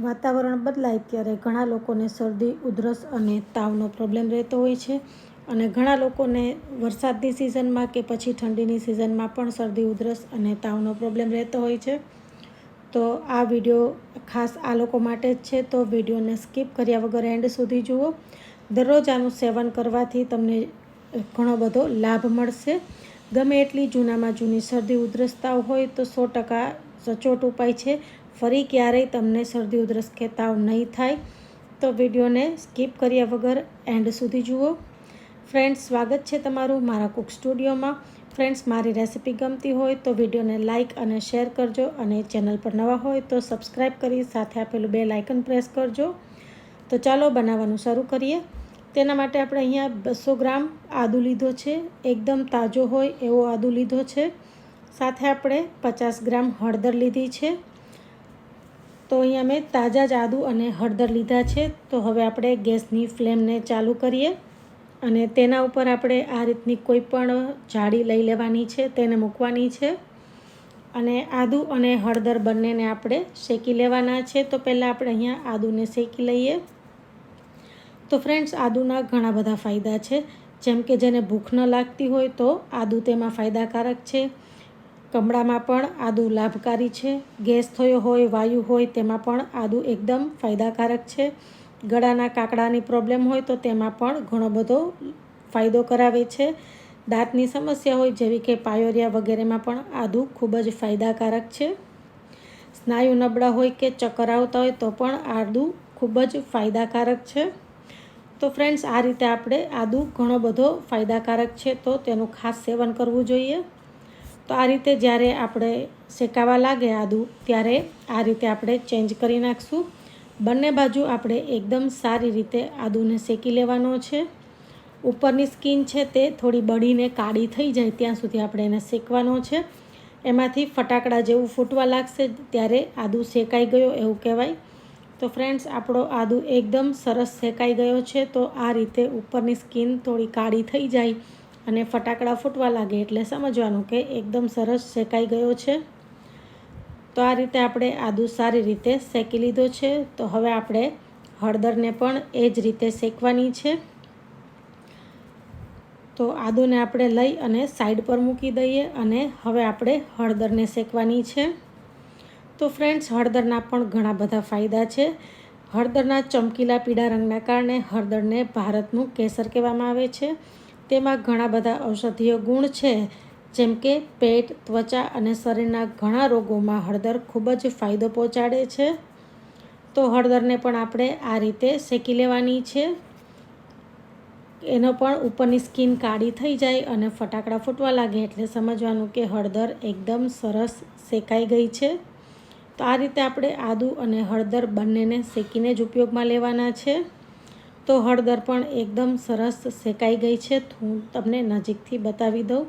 વાતાવરણ બદલાય ત્યારે ઘણા લોકોને શરદી ઉધરસ અને તાવનો પ્રોબ્લેમ રહેતો હોય છે અને ઘણા લોકોને વરસાદની સિઝનમાં કે પછી ઠંડીની સિઝનમાં પણ શરદી ઉધરસ અને તાવનો પ્રોબ્લેમ રહેતો હોય છે. તો આ વિડીયો ખાસ આ લોકો માટે જ છે, તો વિડીયોને સ્કીપ કર્યા વગર એન્ડ સુધી જુઓ. દરરોજ આનું સેવન કરવાથી તમને ઘણો બધો લાભ મળશે. ગમે એટલી જૂનામાં જૂની શરદી ઉધરસ તાવ હોય તો 100% સચોટ ઉપાય છે. ફરી ક્યારેય તમને શરદી ઉધરસ કે તાવ નહીં થાય. તો વિડીયોને સ્કીપ કર્યા વગર એન્ડ સુધી જુઓ. ફ્રેન્ડ્સ, સ્વાગત છે તમારું મારા કુક સ્ટુડિયોમાં. ફ્રેન્ડ્સ, મારી રેસિપી ગમતી હોય તો વિડીયોને લાઇક અને શેર કરજો અને ચેનલ પર નવા હોય તો સબસ્ક્રાઈબ કરી સાથે આપેલું બેલ આઇકન પ્રેસ કરજો. તો ચાલો બનાવવાનું શરૂ કરીએ. તેના માટે આપણે અહીંયા 200 ગ્રામ આદું લીધો છે. એકદમ તાજો હોય એવો આદું લીધો છે. સાથે આપણે 50 ગ્રામ હળદર લીધી છે. તો અહીંયા મેં તાજા જ આદું અને હળદર લીધા છે. તો હવે આપણે ગેસની ફ્લેમને ચાલુ કરીએ અને તેના ઉપર આપણે આ રીતની કોઈ પણ જાળી લઈ લેવાની છે, તેને મૂકવાની છે અને આદું અને હળદર બંનેને આપણે શેકી લેવાના છે. તો પહેલાં આપણે અહીંયા આદુને શેકી લઈએ. તો ફ્રેન્ડ્સ, આદુના ઘણા બધા ફાયદા છે. જેમ કે જેને ભૂખ ન લાગતી હોય તો આદું તેમાં ફાયદાકારક છે. કમળામાં પણ આદું લાભકારી છે. ગેસ થયો હોય, વાયુ હોય તેમાં પણ આદું એકદમ ફાયદાકારક છે. ગળાના કાકડાની પ્રોબ્લેમ હોય તો તેમાં પણ ઘણો બધો ફાયદો કરાવે છે. દાંતની સમસ્યા હોય જેવી કે પાયોરિયા વગેરેમાં પણ આદું ખૂબ જ ફાયદાકારક છે. સ્નાયુ નબળા હોય કે ચક્કર આવતા હોય તો પણ આદું ખૂબ જ ફાયદાકારક છે. તો ફ્રેન્ડ્સ, આ રીતે આપણે આદું ઘણો બધો ફાયદાકારક છે, તો તેનું ખાસ સેવન કરવું જોઈએ. તો આ રીતે જ્યારે આપણે શેકાવા લાગે આદું ત્યારે આ રીતે આપણે ચેન્જ કરી નાખશું. બંને બાજુ આપણે એકદમ સારી રીતે આદુને શેકી લેવાનો છે. ઉપરની સ્કીન છે તે થોડી બળીને કાળી થઈ જાય ત્યાં સુધી આપણે એને શેકવાનો છે. એમાંથી ફટાકડા જેવું ફૂટવા લાગશે ત્યારે આદું શેકાઈ ગયો એવું કહેવાય. તો ફ્રેન્ડ્સ, આપણો આદું એકદમ સરસ શેકાઈ ગયો છે. તો આ રીતે ઉપરની સ્કીન થોડી કાળી થઈ જાય અને ફટાકડા ફૂટવા લાગે એટલે સમજવાનું કે એકદમ સરસ શેકાઈ ગયો છે. તો આ રીતે આપણે આદું સારી રીતે શેકી લીધો છે. તો હવે આપણે હળદરને પણ એ જ રીતે શેકવાની છે. તો આદુને આપણે લઈ અને સાઈડ પર મૂકી દઈએ અને હવે આપણે હળદરને શેકવાની છે. તો ફ્રેન્ડ્સ, હળદરના પણ ઘણા બધા ફાયદા છે. હળદરના ચમકીલા પીળા રંગના કારણે હળદરને ભારતનું કેસર કહેવામાં આવે છે. તેમાં ઘણા બધા ઔષધીય ગુણ છે. જેમ કે પેટ, ત્વચા અને શરીરના ઘણા રોગોમાં હળદર ખૂબ જ ફાયદો પહોંચાડે છે. તો હળદરને પણ આપણે આ રીતે શેકી લેવાની છે. એનો પણ ઉપરની સ્કીન કાળી થઈ જાય અને ફટાકડા ફૂટવા લાગે એટલે સમજવાનું કે હળદર એકદમ સરસ શેકાઈ ગઈ છે. તો આ રીતે આપણે આદું અને હળદર બંનેને શેકીને જ ઉપયોગમાં લેવાના છે. તો હળદર પણ એકદમ સરસ શેકાઈ ગઈ છે. હું તમને નજીકથી બતાવી દઉં.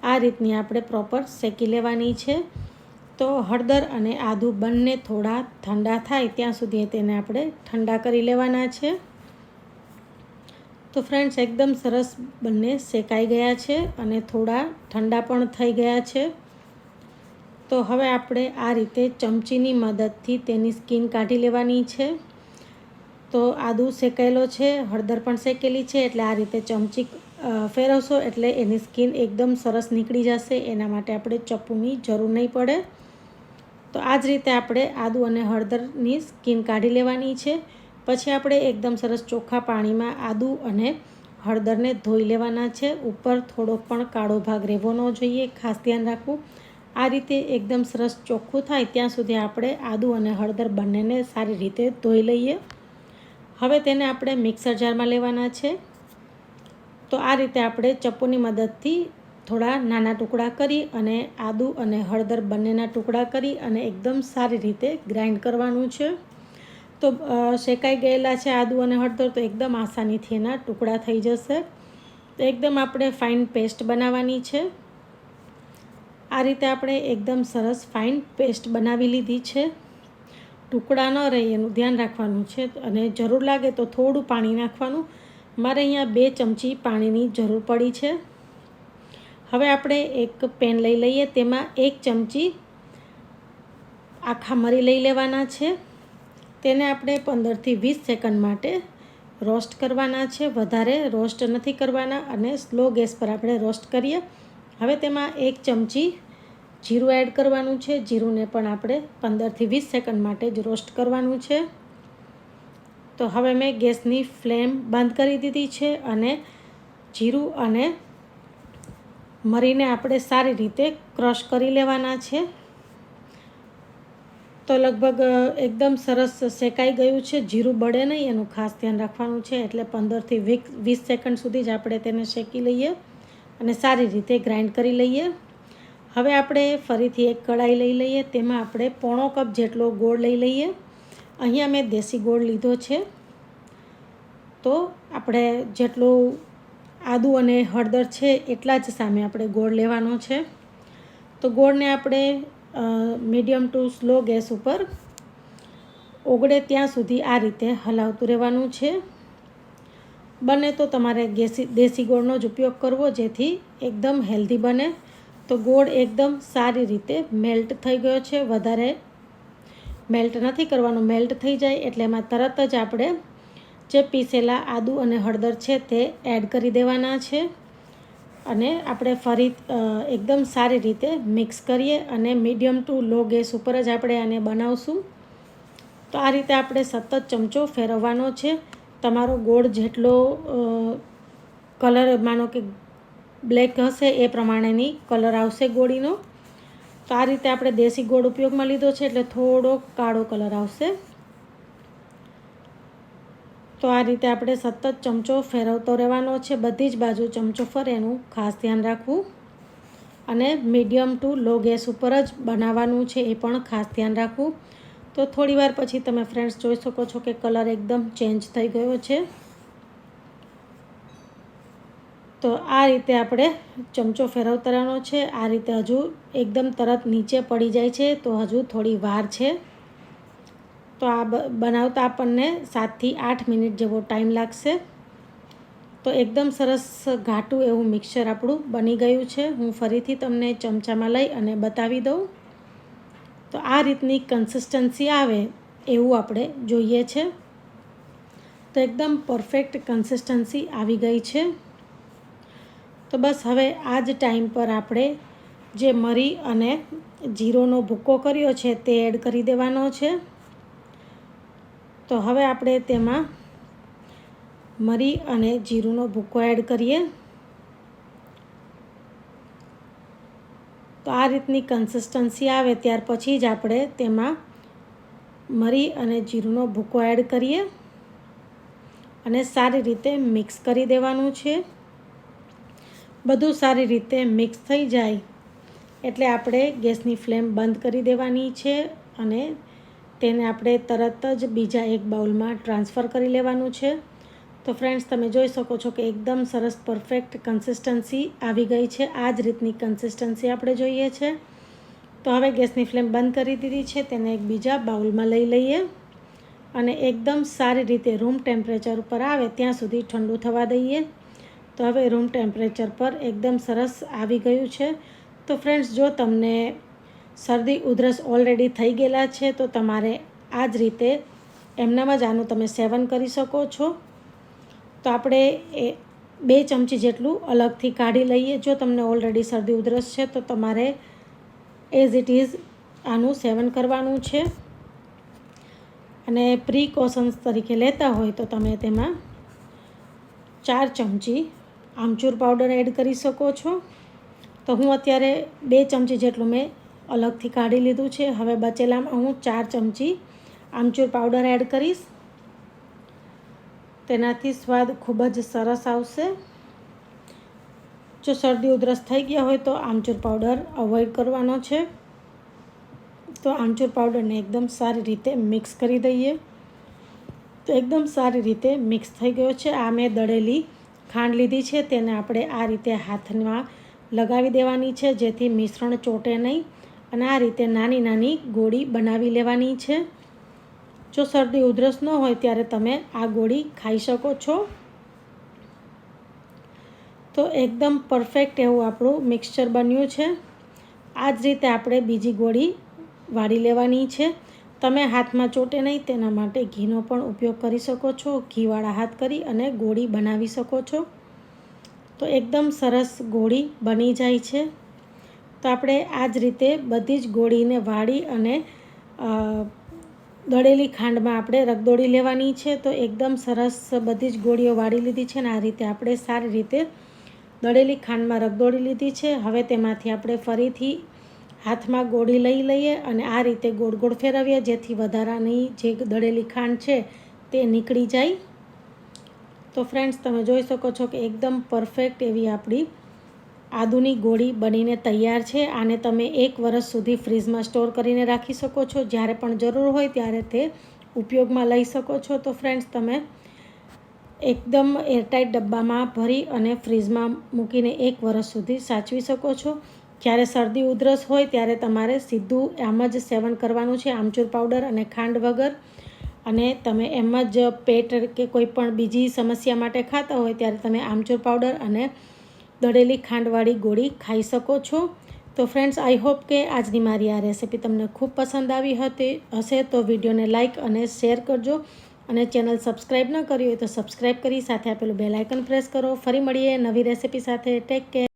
આ રીતની આપણે પ્રોપર શેકી લેવાની છે. તો હળદર અને આદું બંને થોડા ઠંડા થાય ત્યાં સુધી તેને આપણે ઠંડા કરી લેવાના છે. તો ફ્રેન્ડ્સ, એકદમ સરસ બંને શેકાઈ ગયા છે અને થોડા ઠંડા પણ થઈ ગયા છે. તો હવે આપણે આ રીતે ચમચીની મદદથી તેની સ્કીન કાઢી લેવાની છે. તો આદું શેકાયેલો છે, હળદર પણ શેકેલી છે એટલે આ રીતે ચમચી ફેરવશો એટલે એની સ્કીન એકદમ સરસ નીકળી જશે. એના માટે આપણે ચપ્પુની જરૂર નહીં પડે. તો આ જ રીતે આપણે આદું અને હળદરની સ્કીન કાઢી લેવાની છે. પછી આપણે એકદમ સરસ ચોખ્ખા પાણીમાં આદું અને હળદરને ધોઈ લેવાના છે. ઉપર થોડોક પણ કાળો ભાગ રહેવો ન જોઈએ, ખાસ ધ્યાન રાખવું. આ રીતે એકદમ સરસ ચોખ્ખું થાય ત્યાં સુધી આપણે આદું અને હળદર બંનેને સારી રીતે ધોઈ લઈએ. હવે તેને આપણે મિક્સર જારમાં લેવાના છે. તો આ રીતે આપણે ચપ્પુની મદદથી થોડા નાના ટુકડા કરી અને આદું અને હળદર બંનેના ટુકડા કરી અને એકદમ સારી રીતે ગ્રાઇન્ડ કરવાનું છે. તો શેકાઈ ગયેલા છે આદું અને હળદર, તો એકદમ આસાનીથી એના ટુકડા થઈ જશે. તો એકદમ આપણે ફાઇન પેસ્ટ બનાવવાની છે. આ રીતે આપણે એકદમ સરસ ફાઇન પેસ્ટ બનાવી લીધી છે. ટુકડા ન રહે એનું ધ્યાન રાખવાનું છે અને જરૂર લાગે તો થોડું પાણી નાખવાનું. મારે અહીંયા 2 ચમચી પાણીની જરૂર પડી છે. હવે આપણે એક પેન લઈ લઈએ. તેમાં 1 ચમચી આખા મરી લઈ લેવાના છે. તેને આપણે 15 થી 20 સેકન્ડ માટે રોસ્ટ કરવાના છે. વધારે રોસ્ટ નથી કરવાના અને સ્લો ગેસ પર આપણે રોસ્ટ કરીએ. હવે તેમાં 1 ચમચી જીરું એડ કરવાનું છે. જીરુંને પણ આપણે 15 થી 20 સેકન્ડ માટે જ રોસ્ટ કરવાનું છે. તો હવે મેં ગેસની ફ્લેમ બંધ કરી દીધી છે અને જીરું અને મરીને આપણે સારી રીતે ક્રશ કરી લેવાના છે. તો લગભગ એકદમ સરસ શેકાઈ ગયું છે. જીરું બળે નહીં એનું ખાસ ધ્યાન રાખવાનું છે. એટલે 15 થી 20 સેકન્ડ સુધી જ આપણે તેને શેકી લઈએ અને સારી રીતે ગ્રાઇન્ડ કરી લઈએ. હવે આપણે ફરીથી એક કઢાઈ લઈ લઈએ. તેમાં આપણે પોણો કપ જેટલો ગોળ લઈ લઈએ. અહીંયા મેં દેશી ગોળ લીધો છે. તો આપણે જેટલું આદું અને હળદર છે એટલા જ સામે આપણે ગોળ લેવાનો છે. તો ગોળને આપણે મીડિયમ ટુ સ્લો ગેસ ઉપર ઓગળે ત્યાં સુધી આ રીતે હલાવતું રહેવાનું છે. બને તો તમારે દેશી ગોળનો જ ઉપયોગ કરવો જેથી એકદમ હેલ્ધી બને. તો ગોળ એકદમ સારી રીતે મેલ્ટ થઈ ગયો છે. વધારે મેલ્ટ નથી કરવાનો. મેલ્ટ થઈ જાય એટલે એમાં તરત જ આપણે જે પીસેલા આદું અને હળદર છે તે એડ કરી દેવાના છે અને આપણે ફરી એકદમ સારી રીતે મિક્સ કરીએ અને મીડિયમ ટુ લો ગેસ ઉપર જ આપણે આને બનાવશું. તો આ રીતે આપણે સતત ચમચો ફેરવવાનો છે. તમારો ગોળ જેટલો કલર માનો કે બ્લેક હશે એ પ્રમાણેની કલર આવશે ગોળીનો. તો આ રીતે આપણે દેશી ગોળ ઉપયોગમાં લીધો છે એટલે થોડો કાળો કલર આવશે. તો આ રીતે આપણે સતત ચમચો ફેરવતો રહેવાનો છે. બધી જ બાજુ ચમચો ફરે એનું ખાસ ધ્યાન રાખવું અને મીડિયમ ટુ લો ગેસ ઉપર જ બનાવવાનું છે એ પણ ખાસ ધ્યાન રાખવું. તો થોડી વાર પછી તમે ફ્રેન્ડ્સ જોઈ શકો છો કે કલર એકદમ ચેન્જ થઈ ગયો છે. તો આ રીતે આપણે ચમચો ફેરવતા રહેવાનો છે. આ રીતે હજુ એકદમ તરત નીચે પડી જાય છે તો હજુ થોડી વાર છે. તો આ બનાવતા આપણને 7 થી 8 મિનિટ જેવો ટાઈમ લાગશે. તો એકદમ સરસ ઘાટું એવું મિક્સર આપણું બની ગયું છે. હું ફરીથી તમને ચમચામાં લઈ અને બતાવી દઉં. તો આ રીતની કન્સિસ્ટન્સી આવે એવું આપણે જોઈએ છે. તો એકદમ પરફેક્ટ કન્સિસ્ટન્સી આવી ગઈ છે. તો બસ હવે આ જ ટાઈમ પર આપણે જે મરી અને જીરોનો ભૂકો કર્યો છે તે એડ કરી દેવાનો છે. તો હવે આપણે તેમાં મરી અને જીરુંનો ભૂકો એડ કરીએ. તો આ રીતની કન્સિસ્ટન્સી આવે ત્યાર પછી જ આપણે તેમાં મરી અને જીરુંનો ભૂકો એડ કરીએ અને સારી રીતે મિક્સ કરી દેવાનું છે. બધું સારી રીતે મિક્સ થઈ જાય એટલે આપણે ગેસની ફ્લેમ બંધ કરી દેવાની છે અને તેને આપણે તરત જ બીજા એક બાઉલમાં ટ્રાન્સફર કરી લેવાનું છે. તો ફ્રેન્ડ્સ તમે જોઈ શકો છો કે એકદમ સરસ પરફેક્ટ કન્સિસ્ટન્સી આવી ગઈ છે. આ જ રીતની કન્સિસ્ટન્સી આપણે જોઈએ છે. તો હવે ગેસની ફ્લેમ બંધ કરી દીધી છે. તેને એક બીજા બાઉલમાં લઈ લઈએ અને એકદમ સારી રીતે રૂમ ટેમ્પરેચર ઉપર આવે ત્યાં સુધી ઠંડુ થવા દઈએ. તો હવે રૂમ ટેમ્પરેચર પર એકદમ સરસ આવી ગયું છે. તો ફ્રેન્ડ્સ જો તમને શરદી ઉધરસ ઓલરેડી થઈ ગયેલા છે તો તમારે આ જ રીતે એમનામ જ આનું તમે સેવન કરી શકો છો. તો આપણે 2 ચમચી જેટલું અલગથી કાઢી લઈએ. જો તમને ઓલરેડી શરદી ઉધરસ છે તો તમારે એઝ ઇટ ઇઝ આનું સેવન કરવાનું છે અને પ્રિકોશન્સ તરીકે લેતા હોય તો તમે તેમાં 4 ચમચી આમચૂર પાવડર એડ કરી શકો છો. તો હું અત્યારે 2 ચમચી જેટલું મેં અલગથી કાઢી લીધું છે. હવે બચેલામાં હું 4 ચમચી આમચૂર પાવડર એડ કરીશ. તેનાથી સ્વાદ ખૂબ જ સરસ આવશે. જો શરદી ઉધરસ થઈ ગયા હોય તો આમચૂર પાવડર અવોઇડ કરવાનો છે. તો આમચૂર પાવડરને એકદમ સારી રીતે મિક્સ કરી દઈએ. તો એકદમ સારી રીતે મિક્સ થઈ ગયો છે. આ મેં દળેલી ખાંડ લીધી છે તેને આપણે આ રીતે હાથમાં લગાવી દેવાની છે જેથી મિશ્રણ ચોટે નહીં અને આ રીતે નાની નાની ગોળી બનાવી લેવાની છે. જો શરદી ઉધરસ ન હોય ત્યારે તમે આ ગોળી ખાઈ શકો છો. તો એકદમ પરફેક્ટ એવું આપણું મિક્સચર બન્યું છે. આ જ રીતે આપણે બીજી ગોળી વાળી લેવાની છે. તમે હાથમાં ચોટે નહીં તેના માટે ઘીનો પણ ઉપયોગ કરી શકો છો. ઘીવાળા હાથ કરી અને ગોળી બનાવી શકો છો. તો એકદમ સરસ ગોળી બની જાય છે. તો આપણે આ જ રીતે બધી જ ગોળીને વાળી અને દળેલી ખાંડમાં આપણે રગદોળી લેવાની છે. તો એકદમ સરસ બધી જ ગોળીઓ વાળી લીધી છે અને આ રીતે આપણે સારી રીતે દળેલી ખાંડમાં રગદોળી લીધી છે. હવે તેમાંથી આપણે ફરીથી હાથમાં ગોળી લઈ લઈએ અને આ રીતે ગોળ ગોળ ફેરવીએ, જેથી વધારાની જે દળેલી ખાંડ છે તે નીકળી જાય. તો ફ્રેન્ડ્સ, તમે જોઈ શકો છો કે એકદમ પરફેક્ટ એવી આપણી આદુની ગોળી બનીને તૈયાર છે. આને તમે 1 વર્ષ સુધી ફ્રીજમાં સ્ટોર કરીને રાખી શકો છો. જ્યારે પણ જરૂર હોય ત્યારે તે ઉપયોગમાં લઈ શકો છો. તો ફ્રેન્ડ્સ, તમે એકદમ એરટાઇટ ડબ્બામાં ભરી અને ફ્રીજમાં મૂકીને 1 વર્ષ સુધી સાચવી શકો છો. જ્યારે શરદી ઉધરસ હોય ત્યારે તમારે સીધું આમ જ સેવન કરવાનું છે, આમચૂર પાવડર અને ખાંડ વગર. અને તમે એમ જ પેટ કે કોઈ પણ બીજી સમસ્યા માટે ખાતા હોય ત્યારે તમે આમચૂર પાવડર અને દળેલી ખાંડવાળી ગોળી ખાઈ શકો છો. તો ફ્રેન્ડ્સ, આઈ હોપ કે આજની મારી આ રેસિપી તમને ખૂબ પસંદ આવી હશે. તો વિડીયોને લાઇક અને શેર કરજો અને ચેનલ સબસ્ક્રાઈબ ન કરી હોય તો સબસ્ક્રાઈબ કરી સાથે આપેલું બેલ આઇકન પ્રેસ કરો. ફરી મળીએ નવી રેસિપી સાથે. Take care.